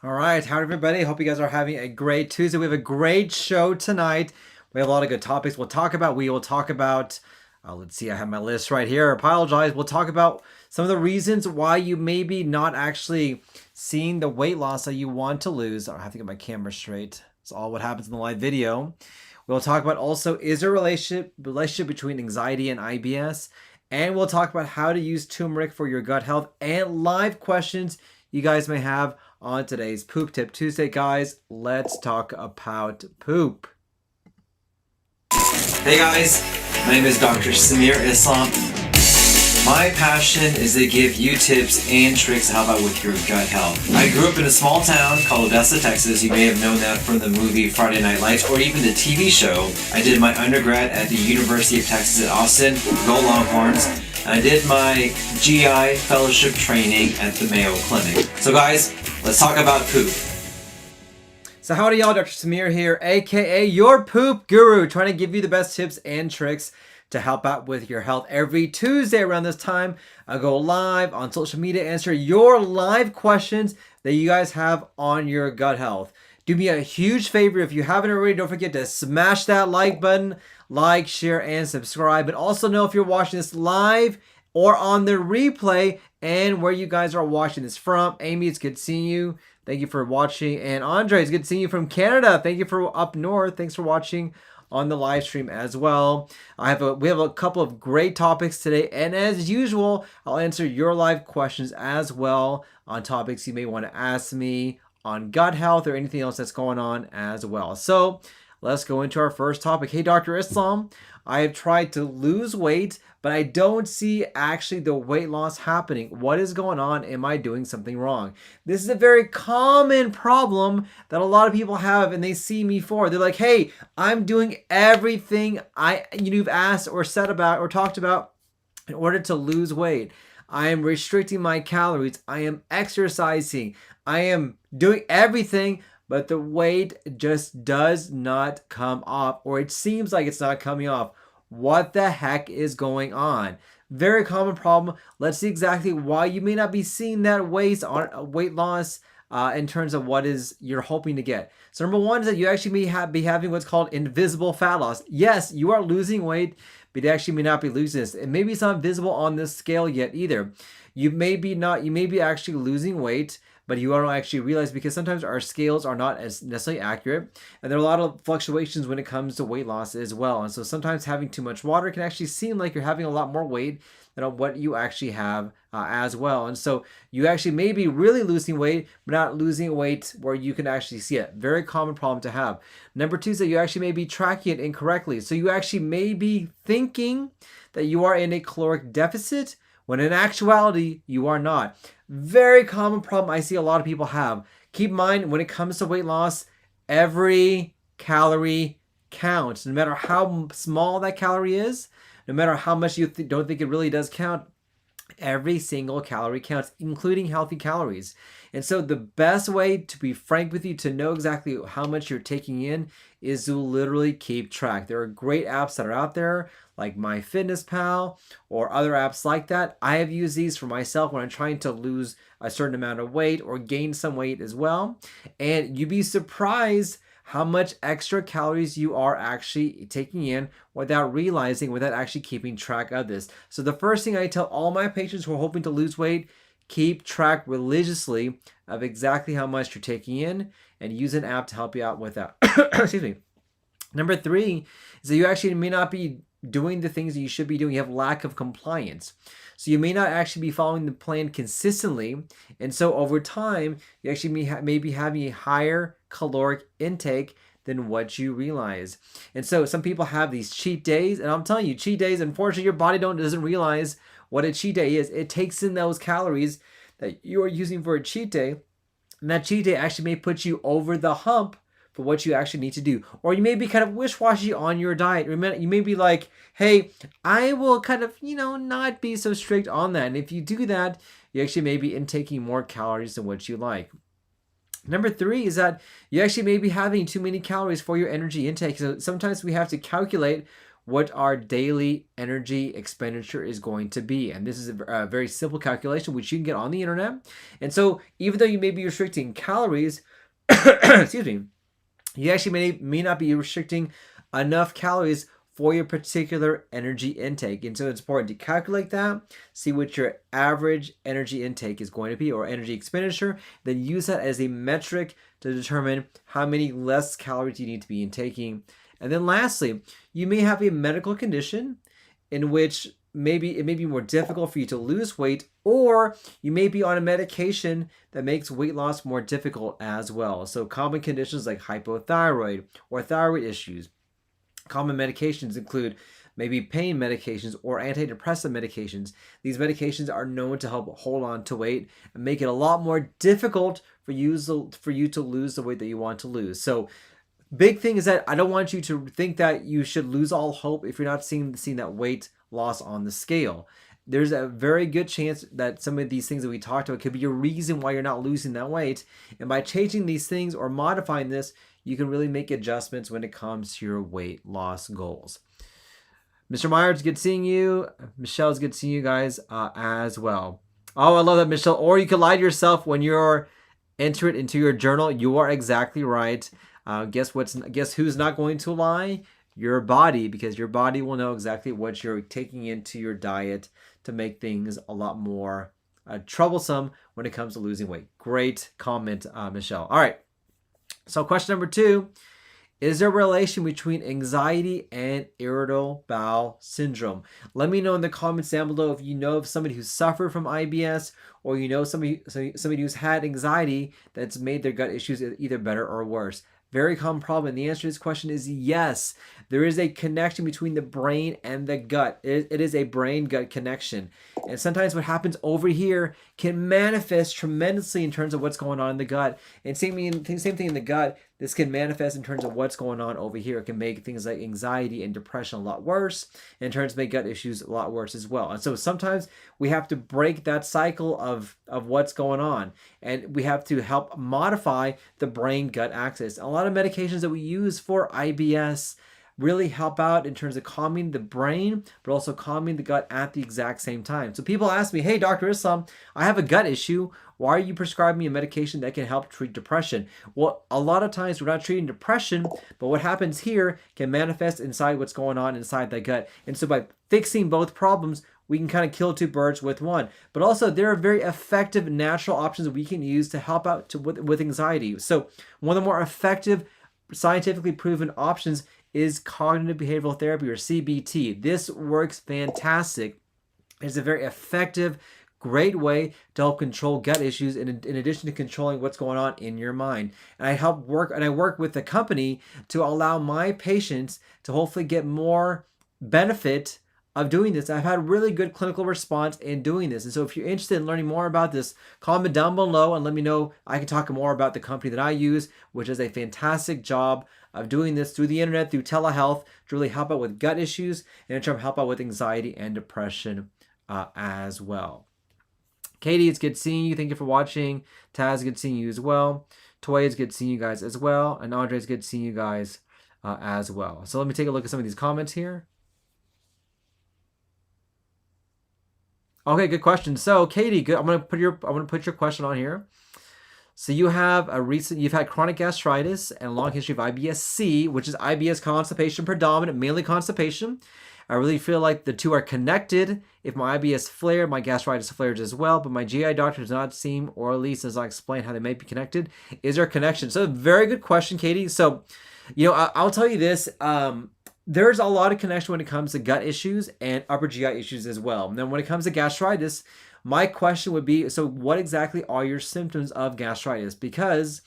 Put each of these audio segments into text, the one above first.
All right, howdy everybody. Hope you guys are having a great Tuesday. We have a great show tonight. We have a lot of good topics we'll talk about. We will talk about, let's see, I have my list right here. I apologize. We'll talk about some of the reasons why you may be not actually seeing the weight loss that you want to lose. I have to get my camera straight. It's all what happens in the live video. We'll talk about also, is there a relationship between anxiety and IBS? And we'll talk about how to use turmeric for your gut health and live questions you guys may have on today's Poop Tip Tuesday. Guys, let's talk about poop. Hey guys, my name is Dr. Samir Islam. My passion is to give you tips and tricks to help out with your gut health. I grew up in a small town called Odessa, Texas. You may have known that from the movie Friday Night Lights or even the TV show. I did my undergrad at the University of Texas at Austin, go Longhorns. I did my GI fellowship training at the Mayo Clinic. So guys, let's talk about poop. So howdy y'all, Dr. Samir here, aka your poop guru, trying to give you the best tips and tricks to help out with your health. Every Tuesday around this time, I go live on social media, answer your live questions that you guys have on your gut health. Do me a huge favor, if you haven't already, don't forget to smash that like button, like, share, and subscribe. And also know if you're watching this live or on the replay and where you guys are watching this from. Amy, it's good seeing you. Thank you for watching. And Andre, it's good seeing you from Canada. Thank you for up north. Thanks for watching on the live stream as well. We have a couple of great topics today, and as usual, I'll answer your live questions as well on topics you may want to ask me on gut health or anything else that's going on as well. So let's go into our first topic. Hey, Dr. Islam, I have tried to lose weight, but I don't see actually the weight loss happening. What is going on? Am I doing something wrong? This is a very common problem that a lot of people have, and they see me for. They're like, hey, I'm doing everything you've asked or said about or talked about in order to lose weight. I am restricting my calories. I am exercising. I am doing everything, but the weight just does not come off, or it seems like it's not coming off. What the heck is going on? Very common problem. Let's see exactly why you may not be seeing that weight loss in terms of what is you're hoping to get. So number one is that you actually may be having what's called invisible fat loss. Yes, you are losing weight, but you actually may not be losing this. And maybe it's not visible on this scale yet either. You may be actually losing weight, but you don't actually realize, because sometimes our scales are not as necessarily accurate, and there are a lot of fluctuations when it comes to weight loss as well. And so sometimes having too much water can actually seem like you're having a lot more weight than what you actually have as well. And so you actually may be really losing weight, but not losing weight where you can actually see it. Very common problem to have. Number two is that you actually may be tracking it incorrectly. So you actually may be thinking that you are in a caloric deficit, when in actuality, you are not. Very common problem I see a lot of people have. Keep in mind, when it comes to weight loss, every calorie counts. No matter how small that calorie is, no matter how much you don't think it really does count, every single calorie counts, including healthy calories. And so the best way, to be frank with you, to know exactly how much you're taking in is to literally keep track. There are great apps that are out there, like MyFitnessPal or other apps like that. I have used these for myself when I'm trying to lose a certain amount of weight or gain some weight as well. And you'd be surprised how much extra calories you are actually taking in without realizing, without actually keeping track of this. So the first thing I tell all my patients who are hoping to lose weight, keep track religiously of exactly how much you're taking in, and use an app to help you out with that. Excuse me. Number three is that you actually may not be doing the things that you should be doing. You have lack of compliance. So you may not actually be following the plan consistently. And so over time, you actually may be having a higher caloric intake than what you realize. And so some people have these cheat days, and I'm telling you, cheat days, unfortunately, your body doesn't realize what a cheat day is. It takes in those calories that you are using for a cheat day, and that cheat day actually may put you over the hump for what you actually need to do. Or you may be kind of wish-washy on your diet. Remember, you may be like, hey, I will kind of, not be so strict on that. And if you do that, you actually may be intaking more calories than what you like. Number three is that you actually may be having too many calories for your energy intake. So sometimes we have to calculate what our daily energy expenditure is going to be. And this is a very simple calculation, which you can get on the internet. And so even though you may be restricting calories, excuse me, you actually may not be restricting enough calories for your particular energy intake. And so it's important to calculate that, see what your average energy intake is going to be or energy expenditure, then use that as a metric to determine how many less calories you need to be intaking. And then lastly, you may have a medical condition in which maybe it may be more difficult for you to lose weight, or you may be on a medication that makes weight loss more difficult as well. So common conditions like hypothyroid or thyroid issues. Common medications include maybe pain medications or antidepressant medications. These medications are known to help hold on to weight and make it a lot more difficult for you to lose the weight that you want to lose. So big thing is that I don't want you to think that you should lose all hope if you're not seeing that weight loss on the scale. There's a very good chance that some of these things that we talked about could be a reason why you're not losing that weight. And by changing these things or modifying this, you can really make adjustments when it comes to your weight loss goals. Mr. Meyer, it's good seeing you. Michelle, it's good seeing you guys as well. Oh, I love that, Michelle. Or you can lie to yourself when you're enter it into your journal. You are exactly right. Guess who's not going to lie? Your body, because your body will know exactly what you're taking into your diet to make things a lot more troublesome when it comes to losing weight. Great comment, Michelle. All right. So question number 2, is there a relation between anxiety and irritable bowel syndrome? Let me know in the comments down below if you know of somebody who's suffered from IBS, or you know somebody who's had anxiety that's made their gut issues either better or worse. Very common problem. And the answer to this question is yes. There is a connection between the brain and the gut. It is a brain-gut connection. And sometimes what happens over here can manifest tremendously in terms of what's going on in the gut. And same thing in the gut. This can manifest in terms of what's going on over here. It can make things like anxiety and depression a lot worse, and in terms of make gut issues a lot worse as well. And so sometimes we have to break that cycle of what's going on, and we have to help modify the brain-gut axis. A lot of medications that we use for IBS really help out in terms of calming the brain, but also calming the gut at the exact same time. So people ask me, hey, Dr. Islam, I have a gut issue. Why are you prescribing me a medication that can help treat depression? Well, a lot of times we're not treating depression, but what happens here can manifest inside what's going on inside the gut. And so by fixing both problems, we can kind of kill 2 birds with 1. But also there are very effective natural options we can use to help out with anxiety. So one of the more effective, scientifically proven options is cognitive behavioral therapy, or CBT. This works fantastic. It's a very effective, great way to help control gut issues in addition to controlling what's going on in your mind. And I work with the company to allow my patients to hopefully get more benefit of doing this. I've had really good clinical response in doing this. And so if you're interested in learning more about this, comment down below and let me know. I can talk more about the company that I use, which is a fantastic job of doing this through the internet, through telehealth, to really help out with gut issues and in turn help out with anxiety and depression as well. Katie, it's good seeing you. Thank you for watching. Taz, good seeing you as well. Toy, it's good seeing you guys as well. And Andre, it's good seeing you guys as well. So let me take a look at some of these comments here. Okay, good question. So, Katie, good. I'm gonna put your question on here. So you've had chronic gastritis and a long history of IBS-C, which is IBS constipation predominant, mainly constipation. I really feel like the two are connected. If my IBS flared, my gastritis flares as well, but my GI doctor does not seem, or at least does not explain how they may be connected. Is there a connection? So very good question, Katie. So, I'll tell you this. There's a lot of connection when it comes to gut issues and upper GI issues as well. And then when it comes to gastritis, my question would be, so what exactly are your symptoms of gastritis? Because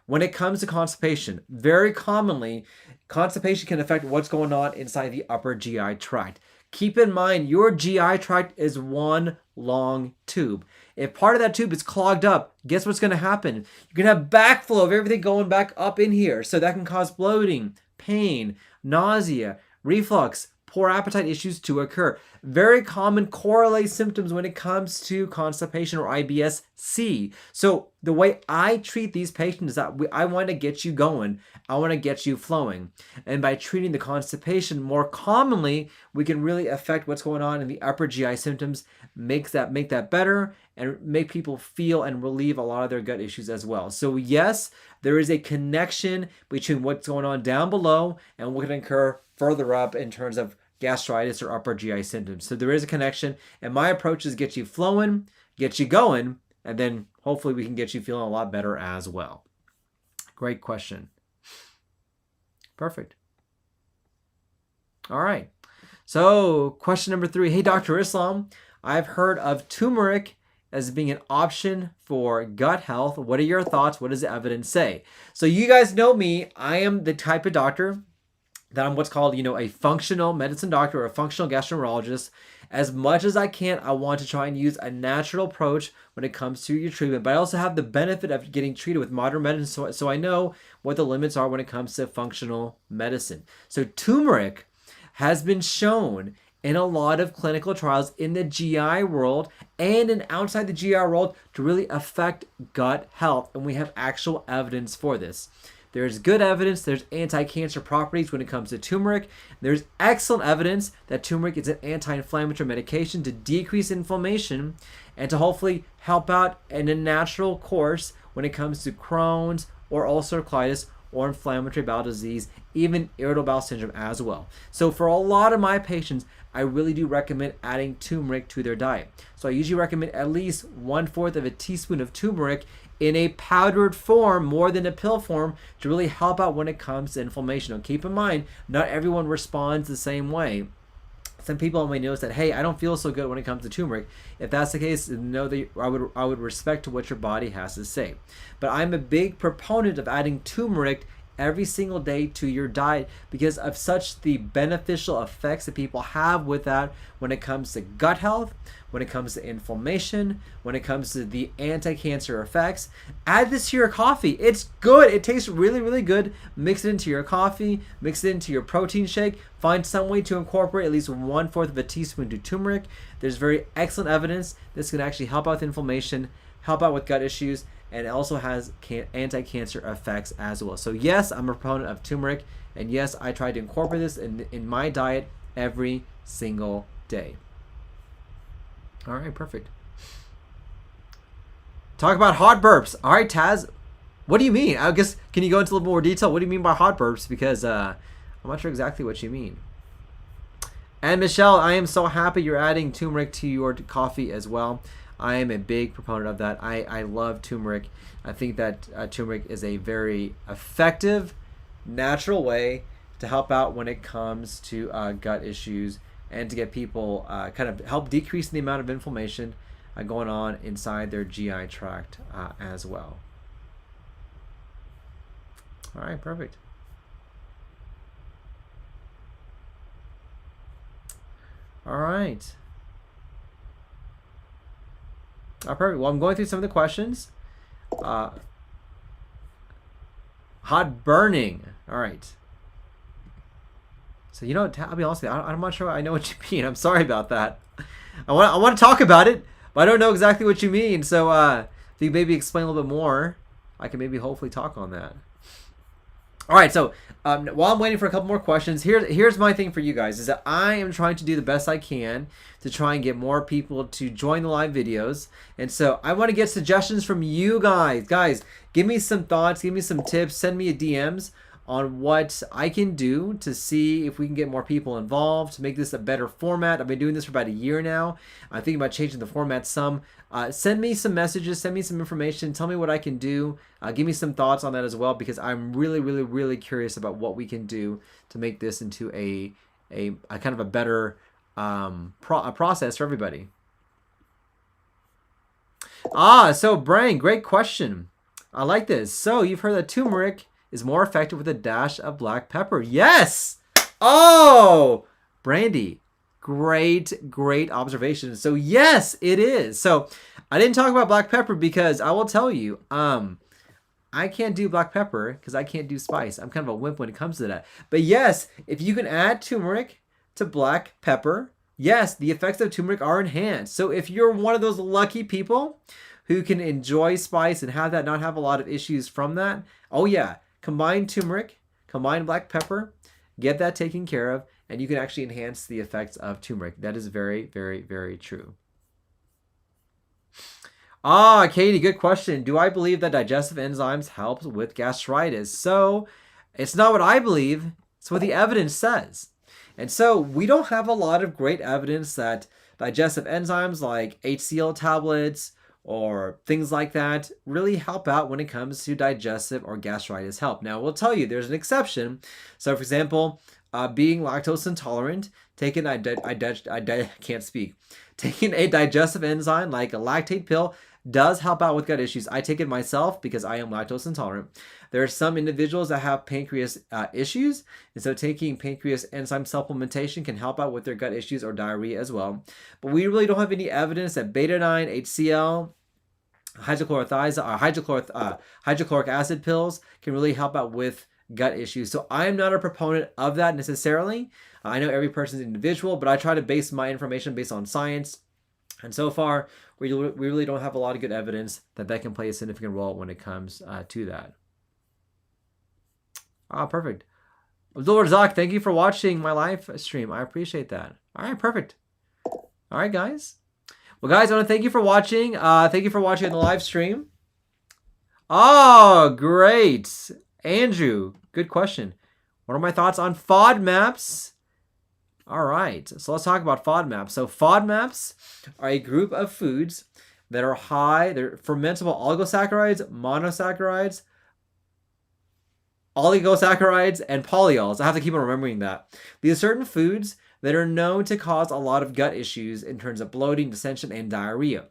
when it comes to constipation, very commonly, constipation can affect what's going on inside the upper GI tract. Keep in mind, your GI tract is one long tube. If part of that tube is clogged up, guess what's going to happen? You're going to have backflow of everything going back up in here. So that can cause bloating, pain, nausea, reflux, poor appetite issues to occur. Very common correlate symptoms when it comes to constipation or IBS-C. So the way I treat these patients is that I want to get you going. I want to get you flowing. And by treating the constipation more commonly, we can really affect what's going on in the upper GI symptoms, make that better, and make people feel and relieve a lot of their gut issues as well. So yes, there is a connection between what's going on down below and what can occur further up in terms of gastritis or upper GI symptoms. So there is a connection, and my approach is get you flowing, get you going, and then hopefully we can get you feeling a lot better as well. Great question. Perfect. All right. So question number 3. Hey, Dr. Islam, I've heard of turmeric as being an option for gut health. What are your thoughts? What does the evidence say? So you guys know me. I am the type of doctor that I'm what's called, a functional medicine doctor or a functional gastroenterologist. As much as I can, I want to try and use a natural approach when it comes to your treatment, but I also have the benefit of getting treated with modern medicine, so I know what the limits are when it comes to functional medicine. So turmeric has been shown in a lot of clinical trials in the GI world and in outside the GI world to really affect gut health, and we have actual evidence for this. There's good evidence, there's anti-cancer properties when it comes to turmeric. There's excellent evidence that turmeric is an anti-inflammatory medication to decrease inflammation and to hopefully help out in a natural course when it comes to Crohn's or ulcerative colitis or inflammatory bowel disease, even irritable bowel syndrome as well. So for a lot of my patients, I really do recommend adding turmeric to their diet. So I usually recommend at least 1/4 of a teaspoon of turmeric in a powdered form more than a pill form to really help out when it comes to inflammation. Now keep in mind, not everyone responds the same way. Some people may notice that, hey, I don't feel so good when it comes to turmeric. If that's the case, know that I would respect to what your body has to say. But I'm a big proponent of adding turmeric every single day to your diet because of such the beneficial effects that people have with that when it comes to gut health, when it comes to inflammation, when it comes to the anti-cancer effects. Add this to your coffee. It's good. It tastes really, really good. Mix it into your coffee, mix it into your protein shake. Find some way to incorporate at least 1/4 of a teaspoon to turmeric. There's very excellent evidence this can actually help out with inflammation, help out with gut issues, and it also has anti-cancer effects as well. So yes, I'm a proponent of turmeric, and yes, I try to incorporate this in my diet every single day. All right, perfect. Talk about hot burps. All right, Taz, what do you mean? I guess, can you go into a little more detail? What do you mean by hot burps? Because I'm not sure exactly what you mean. And Michelle, I am so happy you're adding turmeric to your coffee as well. I am a big proponent of that. I love turmeric. I think that turmeric is a very effective, natural way to help out when it comes to gut issues and to get people kind of help decrease the amount of inflammation going on inside their GI tract as well. All right, perfect. All right. Perfect. Well, I'm going through some of the questions. Hot burning. All right. So, I'll be honest with you, I'm not sure I know what you mean. I'm sorry about that. I want to talk about it, but I don't know exactly what you mean. So, if you maybe explain a little bit more, I can maybe hopefully talk on that. All right, so while I'm waiting for a couple more questions, here's my thing for you guys, is that I am trying to do the best I can to try and get more people to join the live videos. And so I want to get suggestions from you guys. Guys, give me some thoughts, give me some tips, send me a DMs on what I can do to see if we can get more people involved, to make this a better format. I've been doing this for about a year now. I'm thinking about changing the format some. Send me some messages, send me some information, tell me what I can do. Give me some thoughts on that as well, because I'm really, really, really curious about what we can do to make this into a kind of a better process for everybody. So Brian, great question. I like this. So you've heard that turmeric is more effective with a dash of black pepper. Yes! Oh! Brandy, great observation. So yes, it is. So I didn't talk about black pepper because I will tell you, I can't do black pepper because I can't do spice. I'm kind of a wimp when it comes to that. But yes, if you can add turmeric to black pepper, yes, the effects of turmeric are enhanced. So if you're one of those lucky people who can enjoy spice and have that not have a lot of issues from that, oh yeah, combine turmeric, combine black pepper, get that taken care of, and you can actually enhance the effects of turmeric. That is very, very, very true. Ah, Katie, good question. Do I believe that digestive enzymes help with gastritis? So it's not what I believe, it's what the evidence says. And so we don't have a lot of great evidence that digestive enzymes like HCl tablets or things like that really help out when it comes to digestive or gastritis help. Now, we'll tell you there's an exception. So, for example, being lactose intolerant, taking taking a digestive enzyme like a lactate pill does help out with gut issues. I take it myself because I am lactose intolerant. There are some individuals that have pancreas issues, and so taking pancreas enzyme supplementation can help out with their gut issues or diarrhea as well. But we really don't have any evidence that beta-9, HCl, hydrochloric acid pills can really help out with gut issues. So I'm not a proponent of that necessarily. I know every person's individual, but I try to base my information based on science. And so far, we really don't have a lot of good evidence that that can play a significant role when it comes to that. Ah, perfect. Abdul Razak, thank you for watching my live stream. I appreciate that. All right, perfect. All right, guys. Well, guys, I want to thank you for watching. Thank you for watching the live stream. Oh, great. Andrew, good question. What are my thoughts on FODMAPs? All right, so let's talk about FODMAPs. So FODMAPs are a group of foods that are high, they're fermentable oligosaccharides, monosaccharides, oligosaccharides, and polyols. I have to keep on remembering that. These are certain foods that are known to cause a lot of gut issues in terms of bloating, dissension, and diarrhea.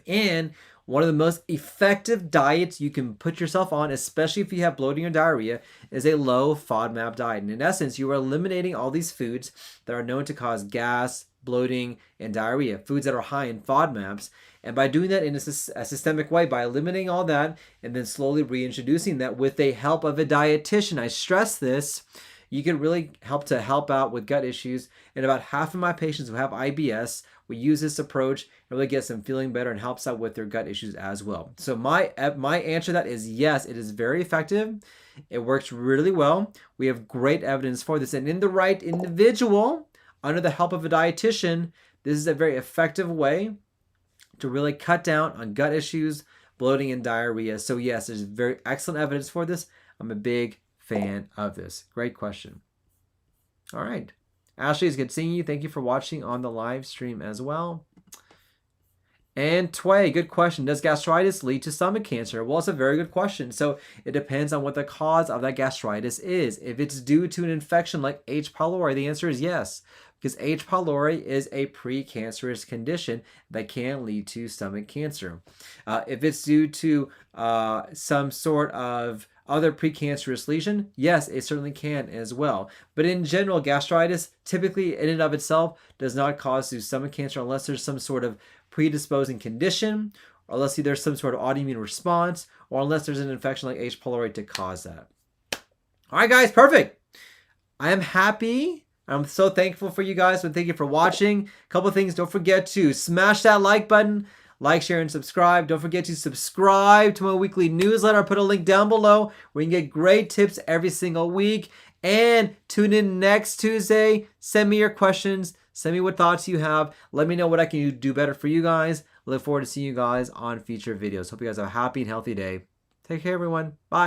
And one of the most effective diets you can put yourself on, especially if you have bloating or diarrhea, is a low FODMAP diet. And in essence, you are eliminating all these foods that are known to cause gas, bloating, and diarrhea, foods that are high in FODMAPs. And by doing that in a systemic way, by eliminating all that and then slowly reintroducing that with the help of a dietitian, I stress this, you can really help out with gut issues. And about half of my patients who have IBS, we use this approach and really gets them feeling better and helps out with their gut issues as well. So my answer to that is yes, it is very effective. It works really well. We have great evidence for this. And in the right individual, under the help of a dietitian, this is a very effective way to really cut down on gut issues, bloating, and diarrhea. So yes, there's very excellent evidence for this. I'm a big fan of this. Great question. All right. Ashley, it's good seeing you. Thank you for watching on the live stream as well. And Tway, good question. Does gastritis lead to stomach cancer? Well, it's a very good question. So it depends on what the cause of that gastritis is. If it's due to an infection like H. pylori, the answer is yes, because H. pylori is a precancerous condition that can lead to stomach cancer. If it's due to some sort of other precancerous lesion, yes, it certainly can as well. But in general, gastritis typically in and of itself does not cause stomach cancer unless there's some sort of predisposing condition, or unless there's some sort of autoimmune response, or unless there's an infection like H. pylori to cause that. All right, guys, perfect. I am happy. I'm so thankful for you guys. So thank you for watching. A couple things. Don't forget to smash that like button. Like, share, and subscribe. Don't forget to subscribe to my weekly newsletter. I'll put a link down below where you can get great tips every single week. And tune in next Tuesday. Send me your questions. Send me what thoughts you have. Let me know what I can do better for you guys. Look forward to seeing you guys on future videos. Hope you guys have a happy and healthy day. Take care, everyone. Bye.